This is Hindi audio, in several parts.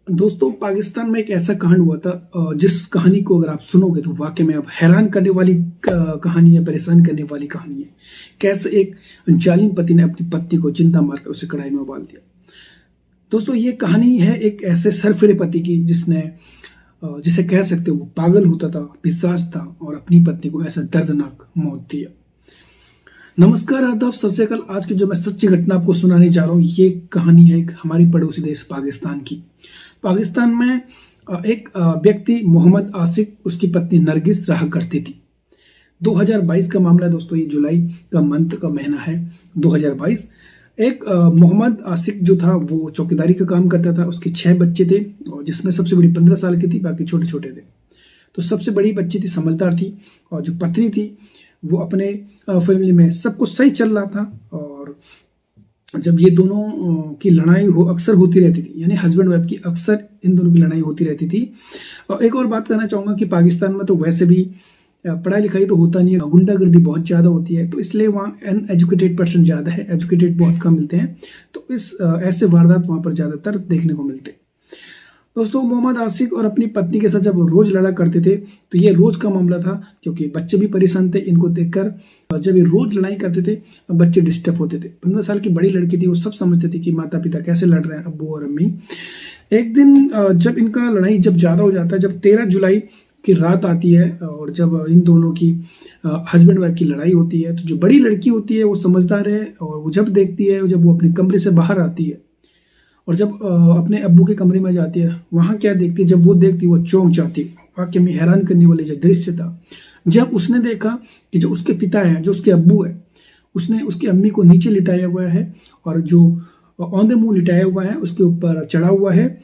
दोस्तों, पाकिस्तान में एक ऐसा कांड हुआ था जिस कहानी को अगर आप सुनोगे तो वाकई में आप हैरान करने वाली कहानी है, परेशान करने वाली कहानी है। कैसे एक जालिम पति ने अपनी पत्नी को जिंदा मारकर उसे कढ़ाई में उबाल दिया। दोस्तों, ये कहानी है एक ऐसे सरफिरे पति की जिसने जिसे कह सकते हो वो पागल होता था, पिशाच था और अपनी पत्नी को ऐसा दर्दनाक मौत दिया। नमस्कार, आदाब, सत श्री अकाल। आज की जो मैं सच्ची घटना आपको सुनाने जा रहा हूँ, ये कहानी है एक हमारी पड़ोसी देश पाकिस्तान की। पाकिस्तान में एक व्यक्ति मोहम्मद आसिक, उसकी पत्नी नरगिस रहा करती थी। 2022 का मामला है दोस्तों, ये जुलाई का मंथ का महीना है 2022। एक मोहम्मद आसिक जो था वो चौकीदारी का काम करता था। उसके 6 बच्चे थे और जिसमें सबसे बड़ी 15 साल की थी, बाकी छोटे छोटे थे। तो सबसे बड़ी बच्ची थी, समझदार थी, और जो पत्नी थी वो अपने फैमिली में सब कुछ सही चल रहा था। और जब ये दोनों की लड़ाई अक्सर होती रहती थी, यानी हस्बैंड वाइफ की अक्सर इन दोनों की लड़ाई होती रहती थी। और एक और बात कहना चाहूँगा कि पाकिस्तान में तो वैसे भी पढ़ाई लिखाई तो होता नहीं है, गुंडागर्दी बहुत ज़्यादा होती है, तो इसलिए वहाँ अनएजुकेटेड पर्सन ज़्यादा है, एजुकेटेड बहुत कम मिलते हैं। तो इस ऐसे वारदात वहाँ पर ज़्यादातर देखने को मिलते हैं। दोस्तों, मोहम्मद आसिक और अपनी पत्नी के साथ जब रोज लड़ा करते थे तो ये रोज का मामला था, क्योंकि बच्चे भी परेशान थे इनको देखकर। जब ये रोज लड़ाई करते थे बच्चे डिस्टर्ब होते थे। 15 साल की बड़ी लड़की थी, वो सब समझते थे कि माता पिता कैसे लड़ रहे हैं, अब्बू और अम्मी। एक दिन जब इनका लड़ाई जब ज्यादा हो जाता है, जब 13 जुलाई की रात आती है और जब इन दोनों की हस्बैंड वाइफ की लड़ाई होती है, तो जो बड़ी लड़की होती है वो समझदार है और वो जब देखती है, जब वो अपने कमरे से बाहर आती है और जब अपने अब्बू के कमरे में जाती है, वहां क्या देखती है, जब वो देखती है वो चौंक जाती है। वाकई में हैरान करने वाली जो दृश्य था, जब उसने देखा कि जो उसके पिता है, जो उसके अब्बू है, उसने उसकी अम्मी को नीचे लिटाया हुआ है और जो औंधे मुंह लिटाया हुआ है उसके ऊपर चढ़ा हुआ है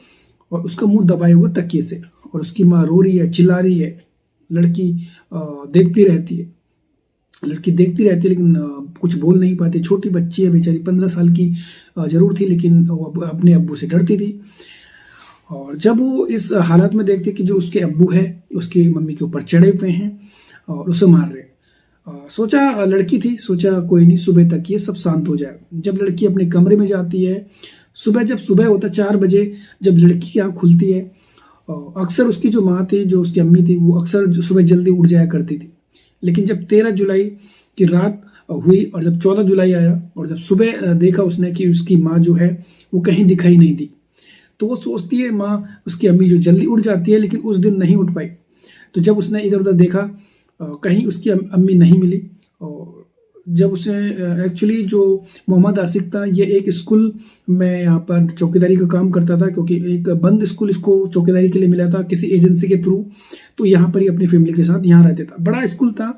और उसका मुंह दबाए हुआ तकिए से, और उसकी माँ रो रही है, चिल्ला रही है। लड़की देखती रहती है, लेकिन कुछ बोल नहीं पाती। छोटी बच्ची है बेचारी, 15 साल की जरूर थी, लेकिन वो अपने अब्बू से डरती थी। और जब वो इस हालत में देखती कि जो उसके अब्बू है उसकी मम्मी के ऊपर चढ़े हुए हैं और उसे मार रहे हैं, सोचा, लड़की थी, सोचा कोई नहीं, सुबह तक ये सब शांत हो जाए। जब लड़की अपने कमरे में जाती है, जब सुबह होता 4 बजे, जब लड़की की आँख खुलती है, अक्सर उसकी जो माँ थी, जो उसकी अम्मी थी, वो अक्सर सुबह जल्दी उठ जाया करती थी। लेकिन जब 13 जुलाई की रात हुई और जब 14 जुलाई आया और जब सुबह देखा उसने कि उसकी माँ जो है वो कहीं दिखाई नहीं दी, तो वो सोचती है माँ, उसकी अम्मी जो जल्दी उठ जाती है, लेकिन उस दिन नहीं उठ पाई। तो जब उसने इधर उधर देखा, कहीं उसकी अम्मी नहीं मिली। और जब उसने एक्चुअली जो मोहम्मद आसिक था, ये एक स्कूल में यहाँ पर चौकीदारी का काम करता था, क्योंकि एक बंद स्कूल इसको चौकीदारी के लिए मिला था किसी एजेंसी के थ्रू। तो यहाँ पर ही अपनी फैमिली के साथ यहाँ रहते था। बड़ा स्कूल था,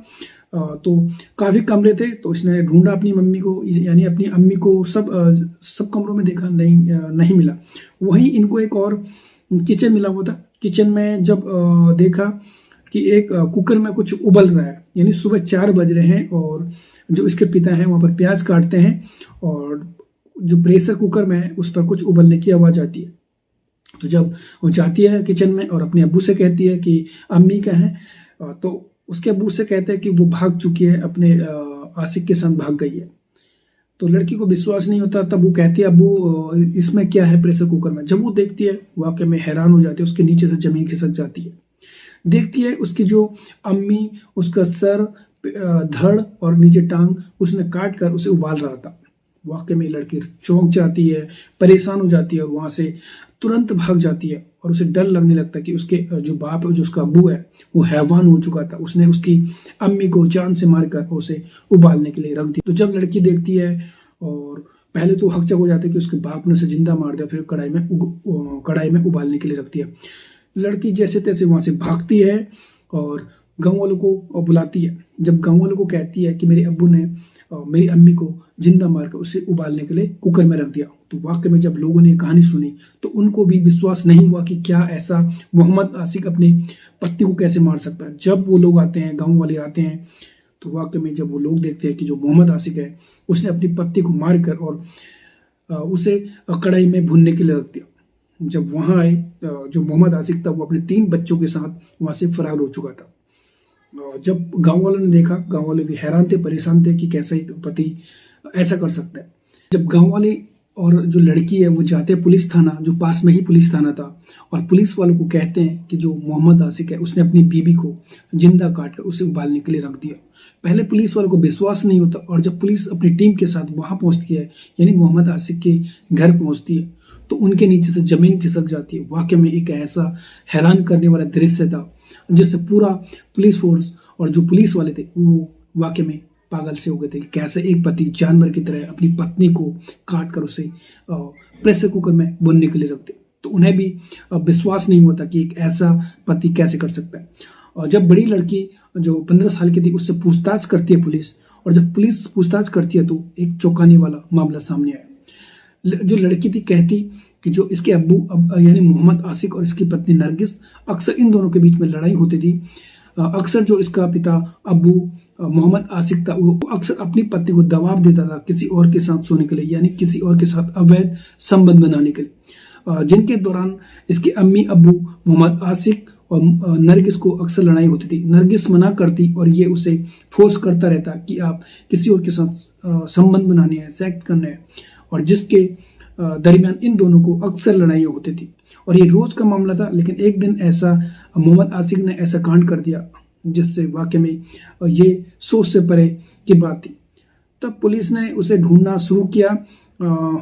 तो काफ़ी कमरे थे। तो इसने ढूंढा अपनी मम्मी को, यानी अपनी अम्मी को, सब कमरों में देखा, नहीं मिला। वहीं इनको एक और किचन मिला हुआ था। किचन में जब देखा कि एक कुकर में कुछ उबल रहा है, यानी सुबह 4 बज रहे हैं और जो इसके पिता हैं वहाँ पर प्याज काटते हैं और जो प्रेशर कुकर में है उस पर कुछ उबलने की आवाज़ आती है। तो जब वो जाती है किचन में और अपने अब्बू से कहती है कि अम्मी कहाँ है, तो उसके अब्बू से कहते हैं कि वो भाग चुकी है, अपने आसिक के साथ भाग गई है। तो लड़की को विश्वास नहीं होता, तब वो कहती है अब्बू इसमें क्या है प्रेशर कुकर में। जब वो देखती है, वाकई में हैरान हो जाती है, उसके नीचे से जमीन खिसक जाती है। देखती है उसकी जो अम्मी, उसका सर, धड़ और नीचे टांग उसने काट कर उसे उबाल रहा था। वाकई में लड़की चौंक जाती है, परेशान हो जाती है और वहां से तुरंत भाग जाती है। और उसे डर लगने लगता है कि उसके जो बाप है, जो उसका अब्बू है, वो हैवान हो चुका था। उसने उसकी अम्मी को जान से मारकर उसे उबालने के लिए रख दिया। तो जब लड़की देखती है, और पहले तो हकचक हो जाता है कि उसके बाप ने उसे जिंदा मार दिया, फिर कढ़ाई में उबालने के लिए रख दिया। लड़की जैसे तैसे वहां से भागती है और गाँव वालों को बुलाती है। जब गाँव वालों को कहती है कि मेरे अब्बू ने मेरी अम्मी को जिंदा मारकर उसे उबालने के लिए कुकर में रख दिया, तो वाकई में जब लोगों ने कहानी सुनी तो उनको भी विश्वास नहीं हुआ कि क्या ऐसा मोहम्मद आसिक अपनी पत्नी को कैसे मार सकता है। जब वो लोग आते हैं, गाँव वाले आते हैं, तो वाकई में जब वो लोग देखते हैं कि जो मोहम्मद आसिक है उसने अपनी पत्नी को मार कर और उसे कढ़ाई में भूनने के लिए रख दिया। जब वहां आए, जो मोहम्मद आसिक था वो अपने 3 बच्चों के साथ वहां से फरार हो चुका था। जब गांव वालों ने देखा, गांव वाले भी हैरान थे, परेशान थे कि कैसे एक पति ऐसा कर सकता है। जब गांव वाले और जो लड़की है वो जाते हैं पुलिस थाना, जो पास में ही पुलिस थाना था, और पुलिस वालों को कहते हैं कि जो मोहम्मद आसिक है उसने अपनी बीबी को जिंदा काट कर उसे उबालने के लिए रख दिया। पहले पुलिस वालों को विश्वास नहीं होता, और जब पुलिस अपनी टीम के साथ वहां पहुंचती है, यानी मोहम्मद आसिक के घर पहुंचती है, तो उनके नीचे से जमीन खिसक जाती है। वाकई में एक ऐसा हैरान करने वाला दृश्य था जिससे पूरा पुलिस फोर्स और जो पुलिस वाले थे वो वाकई में पागल से हो गए थे कि कैसे एक पति जानवर की तरह अपनी पत्नी को काट कर उसे प्रेशर कुकर में भूनने के लिए रखते। तो उन्हें भी विश्वास नहीं होता कि एक ऐसा पति कैसे कर सकता है। और जब बड़ी लड़की जो 15 साल की थी उससे पूछताछ करती है पुलिस, और जब पुलिस पूछताछ करती है तो एक चौंकाने वाला मामला सामने आया। जो लड़की थी कहती कि जो इसके अब्बू यानी मोहम्मद आसिक और इसकी पत्नी नरगिस, अक्सर इन दोनों के बीच में लड़ाई होती थी। अक्सर जो इसका पिता अब्बू मोहम्मद आसिक था वो अक्सर अपनी पत्नी को दबाव देता था किसी और के साथ सोने के लिए, यानी किसी और के साथ अवैध संबंध बनाने के लिए, जिनके दौरान इसके अम्मी अब्बू मोहम्मद आसिक और नरगिस को अक्सर लड़ाई होती थी। नरगिस मना करती और ये उसे फोर्स करता रहता कि आप किसी और के साथ संबंध बनाने हैं, सेक्स करने हैं, और जिसके दरमियान इन दोनों को अक्सर लड़ाइयाँ होती थी और ये रोज का मामला था। लेकिन एक दिन ऐसा मोहम्मद आसिक ने ऐसा कांड कर दिया जिससे वाकई में ये सोच से परे की बात थी। तब पुलिस ने उसे ढूंढना शुरू किया,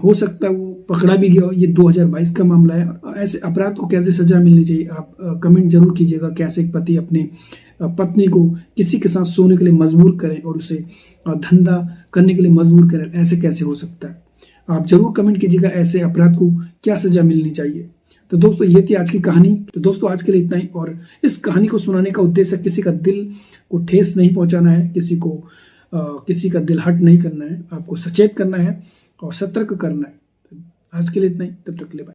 हो सकता है वो पकड़ा भी गया। ये 2022 का मामला है। ऐसे अपराध को कैसे सजा मिलनी चाहिए आप कमेंट जरूर कीजिएगा। कैसे एक पति अपने पत्नी को किसी के साथ सोने के लिए मजबूर करें और उसे धंधा करने के लिए मजबूर करें, ऐसे कैसे हो सकता है? आप जरूर कमेंट कीजिएगा ऐसे अपराध को क्या सजा मिलनी चाहिए। तो दोस्तों ये थी आज की कहानी। तो दोस्तों आज के लिए इतना ही, और इस कहानी को सुनाने का उद्देश्य किसी का दिल को ठेस नहीं पहुंचाना है, किसी का दिल हर्ट नहीं करना है, आपको सचेत करना है और सतर्क करना है। आज के लिए इतना ही, तब तक के लिए बाय।